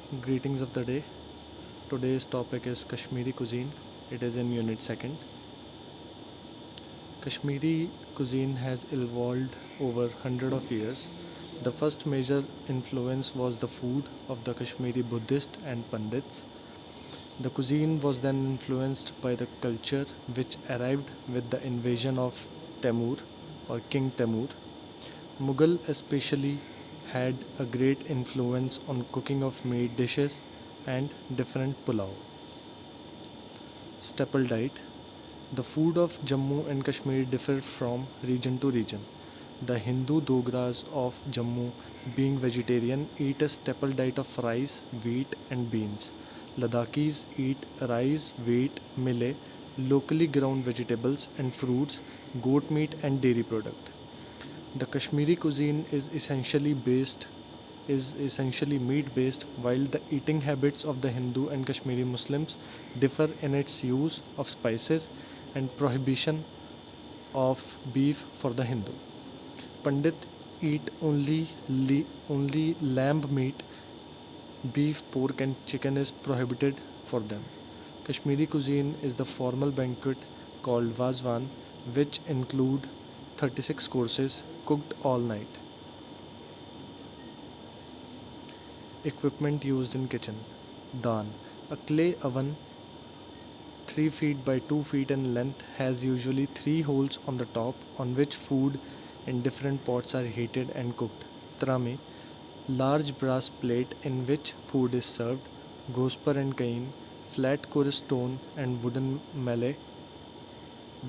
Greetings of the day. Today's topic is Kashmiri cuisine. It is in Unit 2nd. Kashmiri cuisine has evolved over hundred of years. The first major influence was the food of the Kashmiri Buddhist and Pandits. The cuisine was then influenced by the culture which arrived with the invasion of Temur or King Temur. Mughal especially had a great influence on cooking of meat dishes and different pulao. Staple diet. The food of Jammu and Kashmir differ from region to region. The Hindu Dogras of Jammu, being vegetarian, eat a staple diet of rice, wheat, and beans. Ladakhis eat rice, wheat, millet, locally ground vegetables and fruits, goat meat, and dairy product. The Kashmiri cuisine is essentially meat based, while the eating habits of the Hindu and Kashmiri Muslims differ in its use of spices and prohibition of beef for the Hindu. Pandit eat only lamb meat, beef, pork, and chicken is prohibited for them. Kashmiri cuisine is the formal banquet called Vazwan, which include 36 courses cooked all night. Equipment used in kitchen. Daan. A clay oven 3 feet by 2 feet in length has usually 3 holes on the top on which food in different pots are heated and cooked. Trame. Large brass plate in which food is served. Gospar and kain. Flat core stone and wooden mallet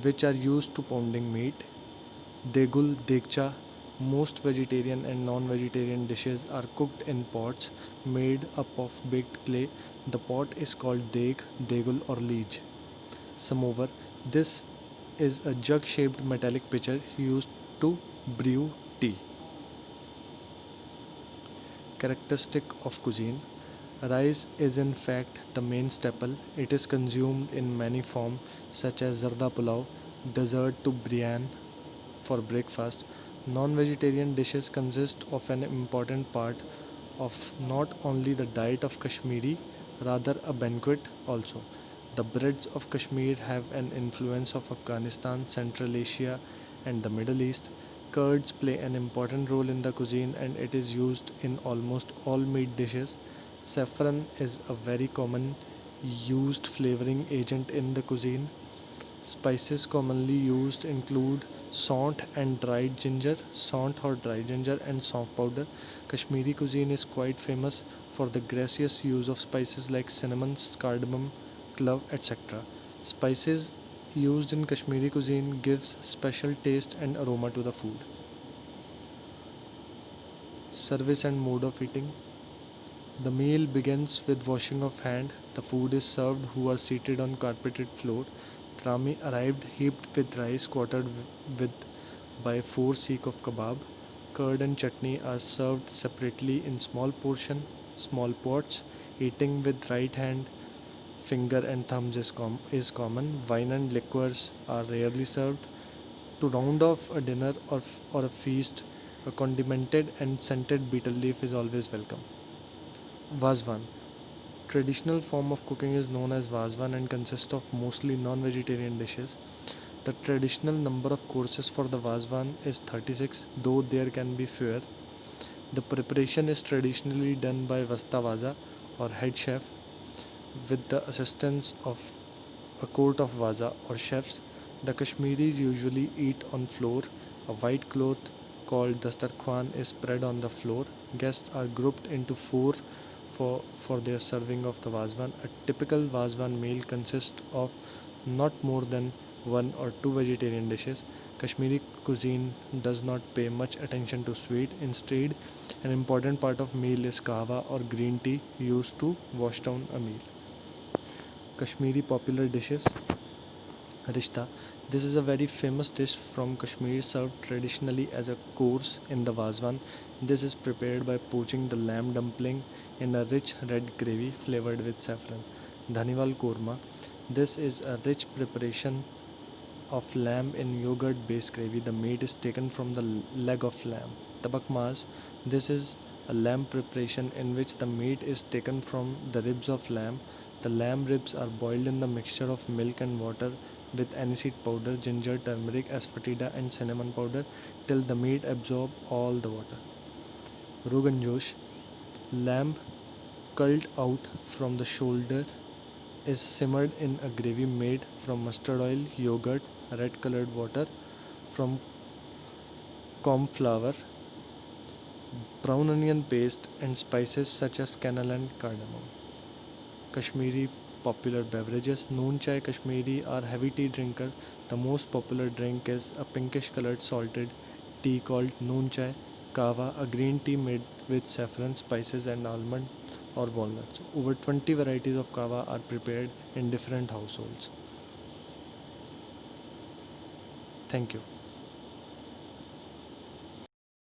which are used to pounding meat. Degul, Degcha. Most vegetarian and non-vegetarian dishes are cooked in pots made up of baked clay. The pot is called Deg, Degul or Leej. Samovar. This is a jug-shaped metallic pitcher used to brew tea. Characteristic of cuisine. Rice is in fact the main staple. It is consumed in many forms such as zarda pulao, dessert to biryan for breakfast. Non-vegetarian dishes consist of an important part of not only the diet of Kashmiri, rather a banquet also. The breads of Kashmir have an influence of Afghanistan, Central Asia, and the Middle East. Curds play an important role in the cuisine and it is used in almost all meat dishes. Saffron is a very common used flavoring agent in the cuisine. Spices commonly used include saunt or dried ginger, and saunf powder. Kashmiri cuisine is quite famous for the gracious use of spices like cinnamon, cardamom, clove, etc. Spices used in Kashmiri cuisine gives special taste and aroma to the food. Service and mode of eating. The meal begins with washing of hand. The food is served who are seated on carpeted floor. Trami arrived heaped with rice quartered with by 4 seek of kebab. Curd and chutney are served separately in small pots. Eating with right hand, finger and thumbs is common. Wine and liquors are rarely served. To round off a dinner or a feast, a condimented and scented betel leaf is always welcome. Vazwan. Traditional form of cooking is known as Vazwan and consists of mostly non-vegetarian dishes. The traditional number of courses for the Vazwan is 36, though there can be fewer. The preparation is traditionally done by Vastavaza or head chef with the assistance of a court of Vaza or chefs. The Kashmiris usually eat on floor. A white cloth called dastarkhan is spread on the floor. Guests are grouped into four for their serving of the Vazwan. A typical Vazwan meal consists of not more than one or two vegetarian dishes. Kashmiri cuisine does not pay much attention to sweet. Instead, an important part of meal is kahwa or green tea used to wash down a meal. Kashmiri popular dishes. Rishta. This is a very famous dish from Kashmir served traditionally as a course in the Vazwan. This is prepared by poaching the lamb dumpling in a rich red gravy flavored with saffron. Dhaniwal Korma. This is a rich preparation of lamb in yogurt based gravy. The meat is taken from the leg of lamb. Tabak Mas. This is a lamb preparation in which the meat is taken from the ribs of lamb. The lamb ribs are boiled in the mixture of milk and water with aniseed powder, ginger, turmeric, asafoetida, and cinnamon powder till the meat absorbs all the water. Rogan Josh, lamb culled out from the shoulder, is simmered in a gravy made from mustard oil, yogurt, red colored water from corn flour, brown onion paste, and spices such as cannel and cardamom. Kashmiri popular beverages. Noon chai Kashmiri are heavy tea drinker. The most popular drink is a pinkish colored salted tea called noon chai. Kava, a green tea made with saffron, spices, and almond or walnuts. Over 20 varieties of kava are prepared in different households. Thank you.